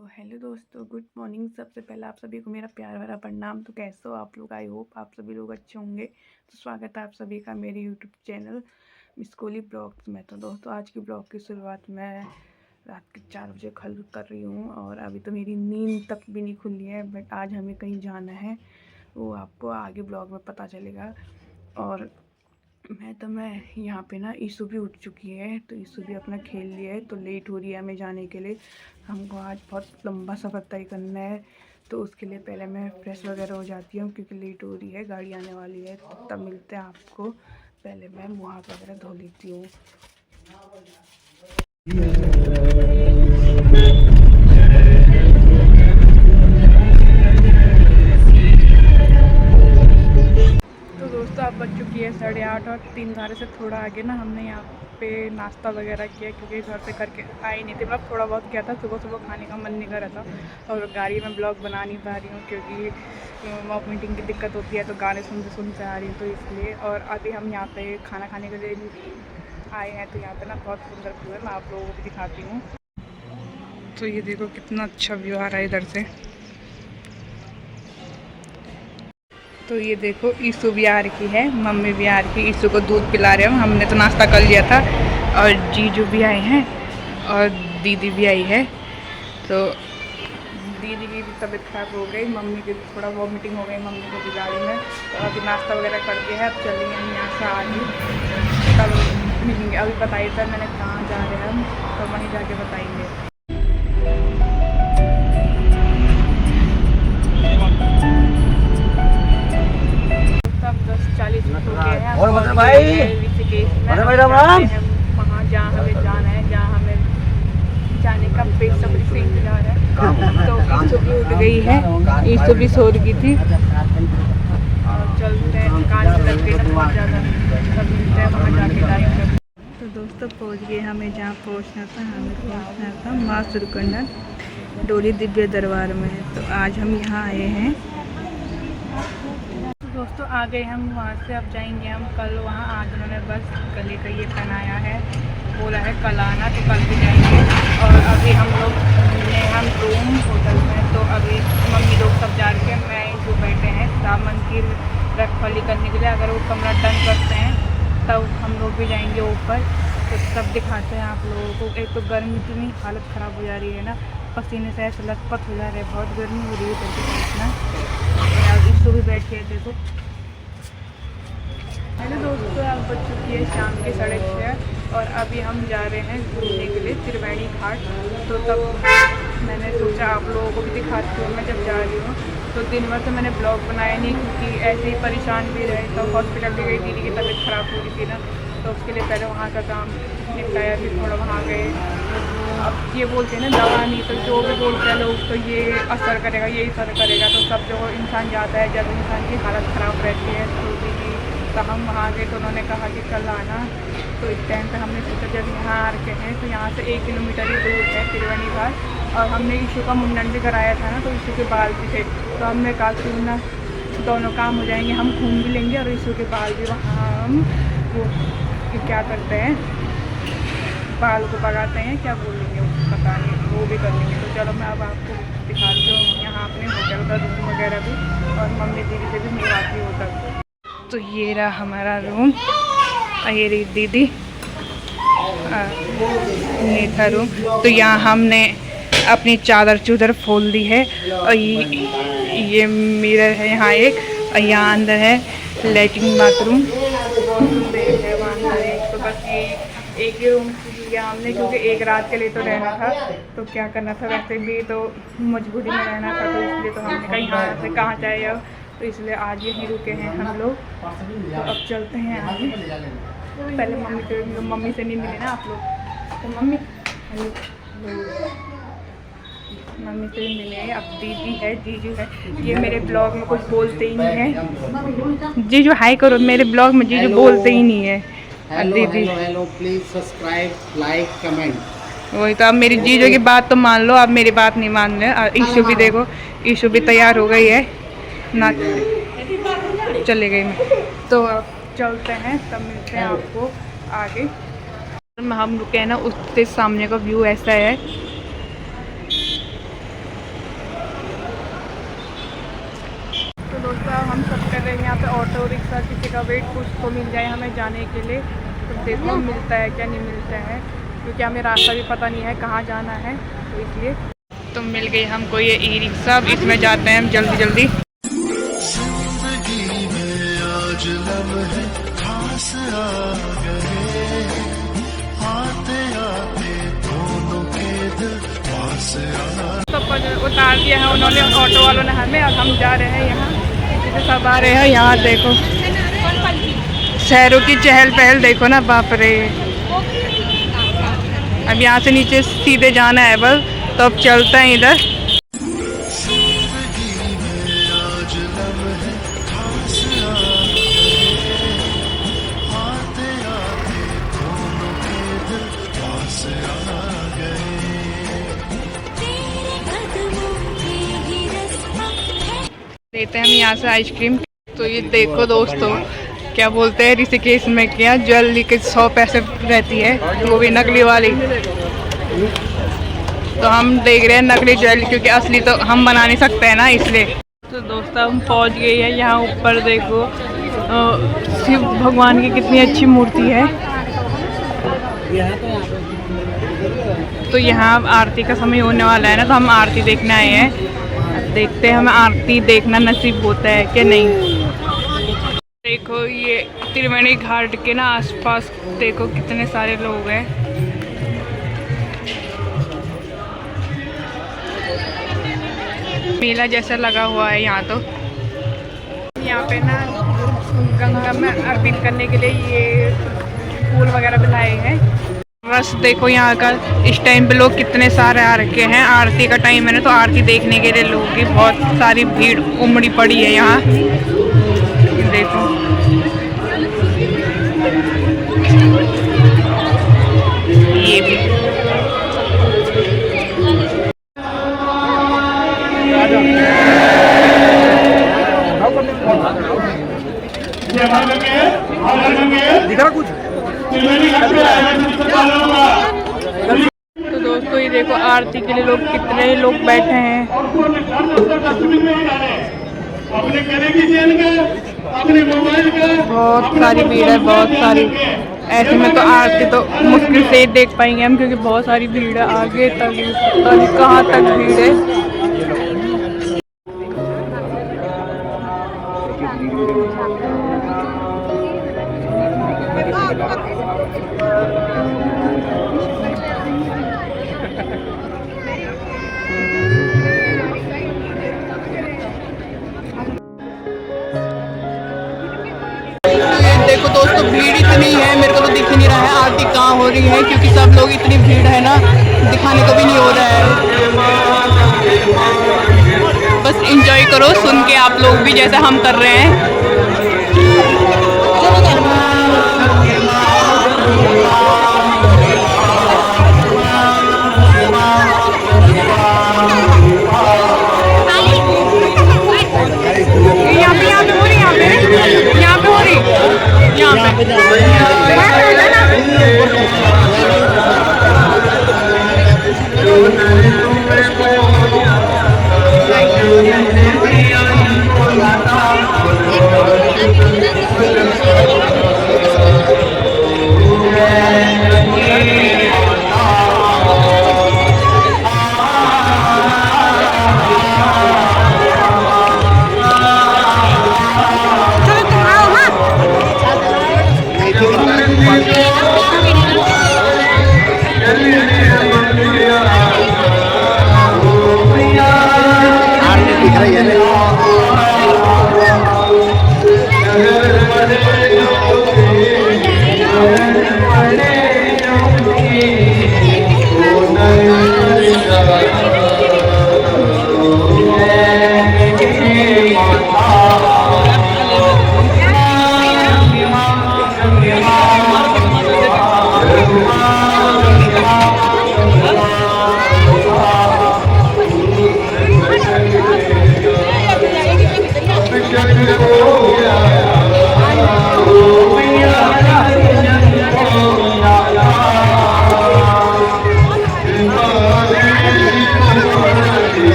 तो हेलो दोस्तों, good morning. सबसे पहले आप सभी को मेरा प्यार भरा प्रणाम। तो कैसे हो आप लोग? आई होप आप सभी लोग अच्छे होंगे। तो स्वागत है आप सभी का मेरे YouTube channel miss Kohli blogs में। तो दोस्तों, आज की ब्लॉग की शुरुआत मैं रात के 4 बजे कर रही हूँ और अभी तो मेरी नींद तक भी नहीं खुली है। बट आज हमें कहीं जाना है, वो आपको आगे ब्लॉग में पता चलेगा। और मैं यहाँ पे ना ईशु भी उठ चुकी है, तो ईशु भी अपना खेल लिया है, तो लेट हो रही है हमें जाने के लिए। हमको आज बहुत लंबा सफ़र तय करना है, तो उसके लिए पहले मैं फ्रेश वगैरह हो जाती हूँ क्योंकि लेट हो रही है, गाड़ी आने वाली है। तो तब मिलते हैं आपको। पहले मैं मुँह हाथ वगैरह धो लेती हूँ। तो दोस्तों, अब बज चुकी है 8:30 और 3 धारे से थोड़ा आगे ना हमने यहाँ पे नाश्ता वगैरह किया क्योंकि घर से करके आई नहीं थी। मतलब थोड़ा बहुत किया था, सुबह सुबह खाने का मन नहीं कर रहा था और गाड़ी में ब्लॉग बना नहीं पा रही हूँ क्योंकि वॉक मीटिंग की दिक्कत होती है, तो गाने सुनते सुनते आ रही हूँ, तो इसलिए। और अभी हम यहाँ पे खाना खाने के लिए आए हैं, तो यहाँ पे ना बहुत सुंदर व्यू है, मैं आप लोगों को भी दिखाती हूँ। तो ये देखो कितना अच्छा व्यू आ रहा है इधर से। तो ये देखो ईशु भी आ रही है, मम्मी भी आ रही है, ईशु को दूध पिला रहे हैं। हमने तो नाश्ता कर लिया था और जीजू भी आए हैं और दीदी भी आई है। तो दीदी की भी तबीयत खराब हो गई, मम्मी की थोड़ा वॉमिटिंग हो गई मम्मी को भी गाड़ी में। तो अभी नाश्ता वगैरह कर दिया है, अब चलेंगे हम यहाँ से आगे, तब मिलेंगे। अभी बताइए सर मैंने कहाँ जा रहे हैं हम, तो वहीं जाके बताएंगे। सब 10:40 हो गए हैं और ऋषिकेश में वहाँ जहाँ हमें जाना है, जहाँ हमें जाने का बेसब्री से इंतजार है। तो ईशु भी उठ गई है, ईशु भी सो रही थी और चलते हैं। कान में लग गई ना बहुत ज़्यादा, सब मिलते हैं वहाँ जाके टाइम। तो दोस्तों पहुँच गए हमें जहाँ पहुँचना था। हमें पहुँचना था माँ सुरकंडा डोली दिव्य दरबार में। तो आज हम यहाँ आए हैं। दोस्तों आ गए हम वहाँ से, अब जाएंगे हम कल वहाँ। आज उन्होंने बस गले का ये पहनाया है, बोला है कल आना, तो कल भी जाएंगे। और अभी हम रूम होटल में, तो अभी मम्मी लोग सब जा रहे हैं, मैं जो बैठे हैं सामान की रखवाली करने के लिए। अगर वो कमरा डन करते हैं तब हम लोग भी जाएंगे ऊपर, तो सब दिखाते हैं आप लोगों को। एक तो गर्मी इतनी हालत ख़राब हो जा रही है ना, पसीने से ऐसे लथपथ हो जा रहे हैं, बहुत गर्मी हो रही है करके इतना। इसको भी बैठ के देखो। हेलो दोस्तों, अब बज चुकी है शाम के 6:30 और अभी हम जा रहे हैं घूमने के लिए त्रिवेणी घाट। तो तब मैंने सोचा आप लोगों को भी दिखाती हूँ मैं जब जा रही हूँ। तो दिन भर तो मैंने ब्लॉग बनाया नहीं क्योंकि ऐसे ही परेशान भी रहे। तो हॉस्पिटल भी गई, दीदी की तबीयत ख़राब हो रही थी ना, तो उसके लिए पहले वहाँ का काम निपटाया, फिर थोड़ा वहाँ गए। अब ये बोलते हैं ना दवा नहीं, तो जो भी बोलते हैं लोग तो ये असर करेगा, ये असर करेगा। तो सब जो इंसान जाता है जब इंसान की हालत ख़राब रहती है, तो दीदी तो हम वहाँ गए, तो उन्होंने कहा कि कल आना। तो इस टाइम पे हमने सोचा जब यहाँ आ रखे हैं, तो यहाँ से 1 किलोमीटर ही दूर है त्रिवेणी घाट। और हमने ईशु का मुंडन भी कराया था ना, तो ईशु के बाल भी थे, तो हमने कहा क्यों ना दोनों काम हो जाएंगे, हम घूम भी लेंगे और ईशु के बाल भी वहाँ हम वो क्या करते हैं, बाल को पकाते हैं, क्या बोलेंगे पता नहीं, वो भी कर लेंगे। तो चलो मैं अब आपको दिखाती हूँ यहाँ अपने होटल का रूम वगैरह भी, और मम्मी दीदी से भी मिलवाती हूँ तब। तो ये रहा हमारा रूम, ये रही दीदी, ये था रूम। तो यहाँ हमने अपनी चादर चूदर खोल दी है और ये मिरर है यहाँ एक, और यहाँ अंदर है लेटरिन बाथरूम, वॉशरूम है वहाँ अंदर एक। तो बस ये एक ही रूम लिया हमने क्योंकि एक रात के लिए तो रहना था, तो क्या करना था, वैसे भी तो मजबूरी में रहना था, तो इसलिए तो हमने कहीं यहाँ से कहाँ जाए अब, तो इसलिए आज यहीं रुके हैं हम लोग। तो अब चलते हैं आगे। पहले मम्मी से नहीं मिले ना आप लोग, तो मम्मी से भी मिले। अब दीदी है, जीजू है, ये मेरे ब्लॉग में कुछ बोलते ही नहीं है। जीजू हाई करो, मेरे ब्लॉग में जीजू बोलते ही नहीं है। दीदी hello please subscribe like comment. वही तो, अब मेरी जीजू की बात तो मान लो, अब मेरी बात नहीं मान रहे। और ईशु भी देखो, ईशु भी तैयार हो गई है ना, चले गई मैं। तो अब चलते हैं, तब मिलते हैं आपको आगे। हम रुके हैं ना, उसके सामने का व्यू ऐसा है। ऑटो रिक्शा किसी का वेट कुछ तो मिल जाए हमें जाने के लिए। तो देखो मिलता है क्या नहीं मिलता है, क्योंकि हमें रास्ता भी पता नहीं है कहाँ जाना है, तो इसलिए। तो मिल गई हमको ये ई रिक्शा, अब इसमें जाते हैं हम जल्दी जल्दी। तो उतार दिया है उन्होंने, ऑटो वालों ने हमें। अब हम जा रहे हैं यहाँ, जिसे सब आ रहे हैं यहाँ। देखो शहरों की चहल पहल देखो ना, बाप रे। अब यहाँ से नीचे सीधे जाना है बस, तो अब चलते हैं इधर। लेते हैं हम यहाँ से आइसक्रीम। तो ये देखो दोस्तों, क्या बोलते हैं ऋषिकेश में क्या ज्वेलरी के 100 पैसे रहती है, वो भी नकली वाली। तो हम देख रहे हैं नकली ज्वेलरी, क्योंकि असली तो हम बना नहीं सकते हैं ना, इसलिए। तो दोस्तों हम पहुंच गए हैं यहाँ ऊपर। देखो शिव भगवान की कितनी अच्छी मूर्ति है। तो यहाँ आरती का समय होने वाला है ना, तो हम आरती देखने आए हैं। देखते हैं हमें आरती देखना नसीब होता है कि नहीं। देखो ये त्रिवेणी घाट के ना आसपास देखो कितने सारे लोग हैं। मेला जैसा लगा हुआ है यहाँ। तो यहाँ पे ना गंगा में अर्पित करने के लिए ये फूल वगैरह भी लाए हैं। बस देखो यहाँ का इस टाइम पे लोग कितने सारे आ रखे हैं। आरती का टाइम है ना, तो आरती देखने के लिए लोगों की बहुत सारी भीड़ उमड़ी पड़ी है यहाँ। देखो ये भी दिखा कुछ। तो दोस्तों ये देखो आरती के लिए लोग कितने लोग बैठे हैं। बहुत सारी भीड़ है, बहुत सारी। ऐसे में तो आरती तो मुश्किल से देख पाएंगे हम, क्योंकि बहुत सारी भीड़ है। आगे तक पता नहीं कहाँ तक भीड़ है। देखो दोस्तों भीड़ इतनी है, मेरे को तो दिख ही नहीं रहा है आरती कहाँ हो रही है, क्योंकि सब लोग इतनी भीड़ है ना, दिखाने को भी नहीं हो रहा है। बस एंजॉय करो सुन के आप लोग भी, जैसे हम कर रहे हैं।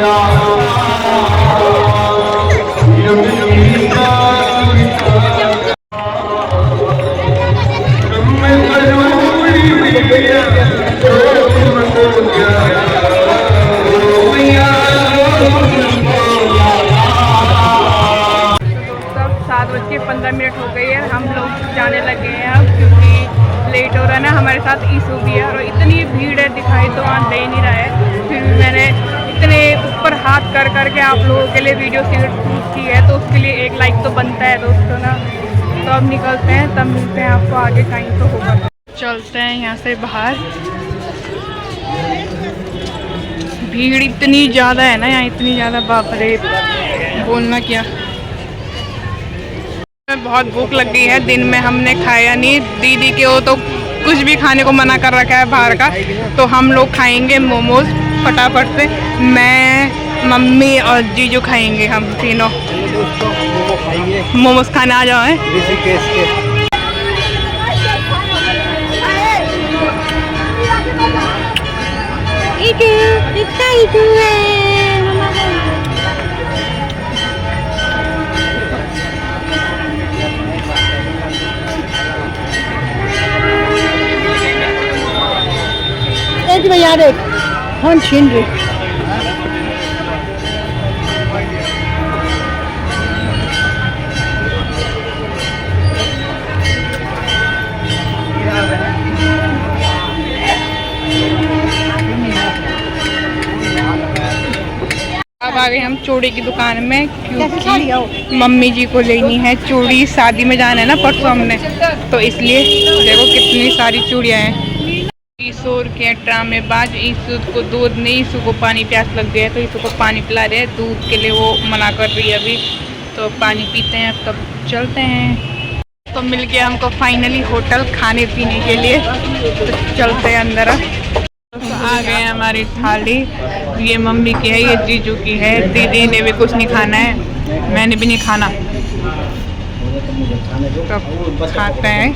सब 7:15 हो गई है, हम लोग जाने लगे हैं अब, क्योंकि लेट हो रहा है ना। हमारे साथ ईशू भी है और इतनी भीड़ है, दिखाई तो वहाँ दे नहीं रहा है। फिर भी मैंने इतने ऊपर हाथ कर करके आप लोगों के लिए वीडियो शूट की है, तो उसके लिए एक लाइक तो बनता है दोस्तों ना। तो अब निकलते हैं, तब मिलते हैं आपको आगे, कहीं तो होगा। चलते हैं यहाँ से बाहर। भीड़ इतनी ज़्यादा है ना यहाँ, इतनी ज़्यादा, बाप रे, बोलना क्या। बहुत भूख लग गई है, दिन में हमने खाया नहीं। दीदी के वो तो कुछ भी खाने को मना कर रखा है बाहर का, तो हम लोग खाएंगे मोमोज फटाफट से। मैं, मम्मी और जीजू खाएंगे, हम तीनों मोमोज खाने आ जाओ। ऋषिकेश के भैया देख हम छीन रहे। अब आ गए हम चूड़ी की दुकान में, क्योंकि मम्मी जी को लेनी है चूड़ी। शादी में जाना है ना परसों हमने, तो इसलिए देखो कितनी सारी चूड़ियाँ हैं। ईशोर के ड्रामेबाज, ईशु को दूध नहीं, ईशु को पानी प्यास लग गया है, तो ईशु को पानी पिला रहे हैं। दूध के लिए वो मना कर रही है अभी, तो पानी पीते हैं, तब चलते हैं। तो मिल गया हमको फाइनली होटल खाने पीने के लिए, तो चलते हैं अंदर। तो आ गए हमारी थाली, ये मम्मी की है, ये जीजू की है। दीदी ने भी कुछ नहीं खाना है, मैंने भी नहीं खाना, तो खाते हैं।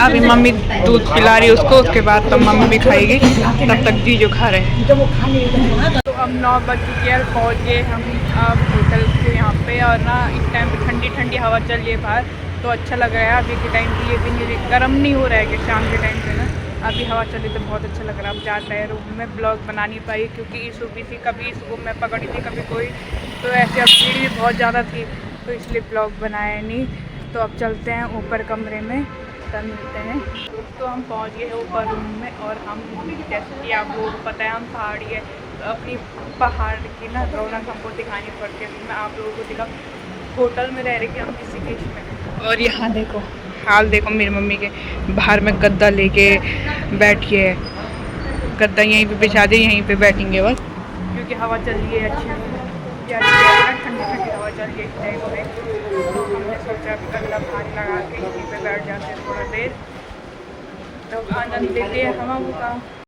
अभी मम्मी दूध पिला रही है उसको, उसके बाद तो मम्मी भी खाएगी, तब तक जीजू खा रहे हैं। तो अब 9 बज चुके हैं, पहुँच गए हम अब होटल के यहाँ पे। और ना इस टाइम पे ठंडी ठंडी हवा चल रही है बाहर, तो अच्छा लग रहा है। अभी के टाइम पे ये भी नहीं, गर्म नहीं हो रहा है कि शाम के टाइम पे ना, अभी हवा चल रही तो बहुत अच्छा लग रहा है। अब जाता है रूम में, ब्लॉग बना नहीं पाई क्योंकि ईशू भी थी, कभी ईशू को मैं पकड़ी थी, कभी कोई, तो ऐसे अब भीड़ भी बहुत ज़्यादा थी, तो इसलिए ब्लॉग बनाया नहीं। तो अब चलते हैं ऊपर कमरे में, तब मिलते हैं। तो हम पहुंच गए ऊपर रूम में, और हम, जैसे कि आप लोगों को पता है हम पहाड़ी है, तो अपनी पहाड़ की ना रौनक हमको दिखानी पड़ती है। मैं आप लोगों को दिखा, होटल में रह रही थी हम ऋषिकेश में, और यहाँ देखो हाल देखो मेरी मम्मी के, बाहर में गद्दा लेके बैठी है। गद्दा यहीं पे बिछा दे, यहीं पे बैठेंगे बस, क्योंकि हवा चल रही है अच्छी, ठंडी ठंडी हवा चल रही है इस टाइम पे। तो हमने सोचा कि अगला भाग लगा के यहीं पे बैठ जाते हैं थोड़ा देर, तो आनंद लेते हैं हवा का।